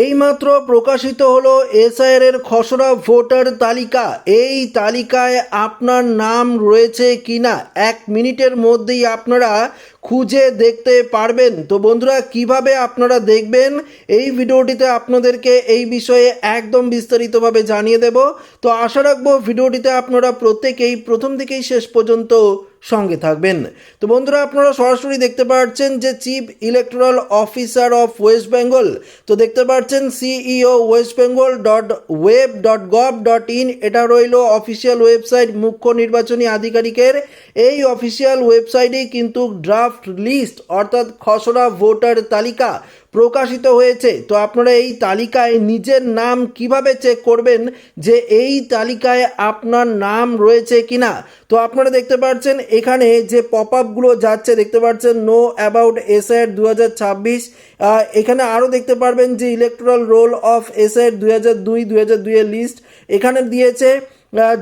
এইমাত্র প্রকাশিত হলো এসআইআর খসড়া ভোটার তালিকা। এই তালিকায় আপনার নাম রয়েছে কিনা 1 মিনিটের মধ্যেই আপনারা খুঁজে দেখতে পারবেন। তো বন্ধুরা, কিভাবে আপনারা দেখবেন এই ভিডিওটিতে আপনাদেরকে এই বিষয়ে একদম বিস্তারিতভাবে জানিয়ে দেব। তো আশা রাখবো ভিডিওটিতে আপনারা প্রত্যেকেই প্রথম থেকেই শেষ পর্যন্ত সঙ্গে থাকবেন। তো বন্ধুরা, আপনারা সরাসরি দেখতে পাচ্ছেন যে chief electoral officer of West Bengal, তো দেখতে পাচ্ছেন সিইও ওয়েস্ট বেঙ্গল .web.gov.in, এটা রইল অফিসিয়াল ওয়েবসাইট মুখ্য নির্বাচনী আধিকারিকের। এই অফিসিয়াল ওয়েবসাইটেই কিন্তু ড্রাফট লিস্ট অর্থাৎ খসড়া ভোটার তালিকা প্রকাশিত হয়েছে। তো আপনারা এই তালিকায় নিজের নাম কিভাবে চেক করবেন যে এই তালিকায় আপনার নাম রয়েছে কিনা। তো আপনারা দেখতে পাচ্ছেন এখানে যে পপ আপগুলো যাচ্ছে, দেখতে পাচ্ছেন নো অ্যাবাউট এসআইআর 2026। এখানে আরও দেখতে পারবেন যে ইলেকটোরাল রোল অফ এসআইআর 2002 এর লিস্ট এখানে দিয়েছে।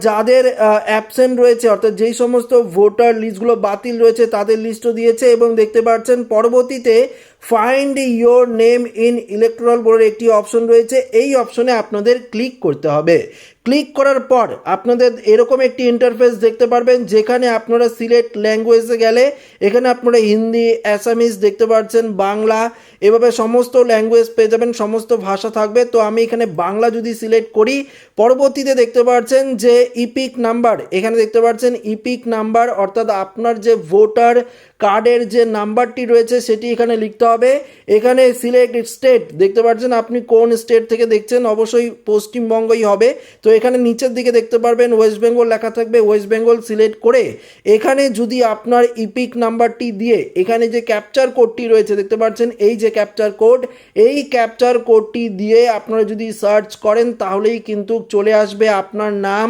যাদের অ্যাবসেন্ট রয়েছে অর্থাৎ যেই সমস্ত ভোটার লিস্টগুলো বাতিল রয়েছে তাদের লিস্টও দিয়েছে। এবং দেখতে পাচ্ছেন পরবর্তীতে find your name in electoral বোর্ডের একটি অপশন রয়েছে। এই অপশনে আপনাদের ক্লিক করতে হবে। ক্লিক করার পর আপনাদের এরকম একটি ইন্টারফেস দেখতে পারবেন, যেখানে আপনারা সিলেক্ট ল্যাঙ্গুয়েজে গেলে এখানে আপনারা হিন্দি, অ্যাসামিজ দেখতে পাচ্ছেন, বাংলা, এভাবে সমস্ত ল্যাঙ্গুয়েজ পেয়ে যাবেন, সমস্ত ভাষা থাকবে। তো আমি এখানে বাংলা যদি সিলেক্ট করি, পরবর্তীতে দেখতে পাচ্ছেন যে ইপিক নাম্বার, এখানে দেখতে পাচ্ছেন ইপিক নাম্বার অর্থাৎ আপনার যে ভোটার কার্ডের যে নাম্বারটি রয়েছে সেটি এখানে লিখতে হবে। এখানে সিলেক্ট স্টেট, দেখতে পাচ্ছেন আপনি কোন স্টেট থেকে দেখছেন, অবশ্যই পশ্চিমবঙ্গই হবে। তো এখানে নিচের দিকে দেখতে পারবেন ওয়েস্ট বেঙ্গল লেখা থাকবে, ওয়েস্ট বেঙ্গল সিলেক্ট করে এখানে যদি আপনার ইপিক নাম্বারটি দিয়ে এখানে যে ক্যাপচার কোডটি রয়েছে দেখতে পাচ্ছেন, এই যে ক্যাপচার কোড, এই ক্যাপচার কোডটি দিয়ে আপনারা যদি সার্চ করেন তাহলেই কিন্তু চলে আসবে আপনার নাম,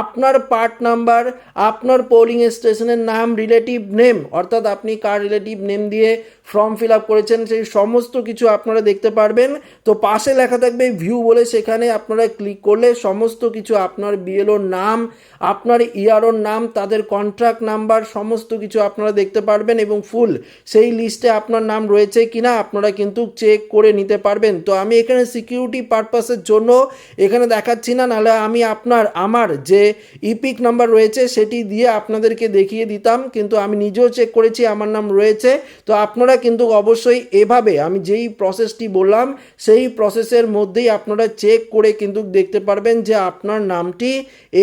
আপনার পার্ট নাম্বার, আপনার পোলিং স্টেশনের নাম, রিলেটিভ নেম অর্থাৎ আপনি কার রিলেটিভ নেম দিয়ে ফর্ম ফিল আপ করেছেন সেই সমস্ত কিছু আপনারা দেখতে পারবেন। তো পাশে লেখা থাকবে ভিউ বলে, সেখানে আপনারা ক্লিক করলে সমস্ত কিছু আপনার বিএলওর নাম, আপনার ইআরওর নাম, তাদের কন্ট্রাক্ট নাম্বার সমস্ত কিছু আপনারা দেখতে পারবেন এবং ফুল সেই লিস্টে আপনার নাম রয়েছে কিনা আপনারা কিন্তু চেক করে নিতে পারবেন। তো আমি এখানে সিকিউরিটি পারপাসের জন্য এখানে দেখাচ্ছি না, নাহলে আমি আমার যে ইপিক নাম্বার রয়েছে সেটি দিয়ে আপনাদেরকে দেখিয়ে দিতাম, কিন্তু আমি নিজেও চেক করেছি আমার নাম রয়েছে। তো আপনারা কিন্তু অবশ্যই এভাবে আমি যেই প্রসেসটি বললাম সেই প্রসেসের মধ্যেই আপনারা চেক করে কিন্তু দেখতে পারবেন যে আপনার নামটি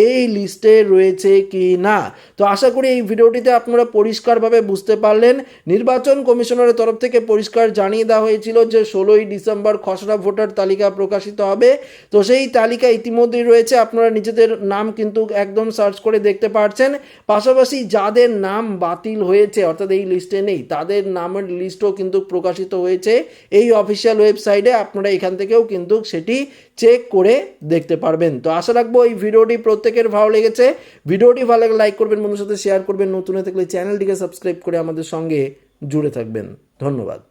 এই লিস্টে রয়েছে কি না। তো আশা করি এই ভিডিওটিতে আপনারা পরিষ্কারভাবে বুঝতে পারলেন। নির্বাচন কমিশনারের তরফ থেকে পরিষ্কার জানিয়ে দেওয়া হয়েছিল যে 16ই ডিসেম্বর খসড়া ভোটার তালিকা প্রকাশিত হবে। তো সেই তালিকা ইতিমধ্যেই রয়েছে, আপনারা নিজেদের নাম কিন্তু একদম সার্চ করে দেখতে পাচ্ছেন। পাশাপাশি যাদের নাম বাতিল হয়েছে অর্থাৎ এই লিস্টে নেই তাদের নামের লিস্টও কিন্তু প্রকাশিত হয়েছে এই অফিসিয়াল ওয়েবসাইটে। আপনারা এখান থেকেও কিন্তু সেটি চেক করে দেখতে পারবেন। তো আশা রাখবো এই ভিডিওটি প্রত্যেকের ভালো লেগেছে। ভিডিওটি ভালো লাগলে লাইক করবেন, বন্ধুর সাথে শেয়ার করবেন, নতুন হয়ে থাকলে চ্যানেলটিকে সাবস্ক্রাইব করে আমাদের সঙ্গে জুড়ে থাকবেন। ধন্যবাদ।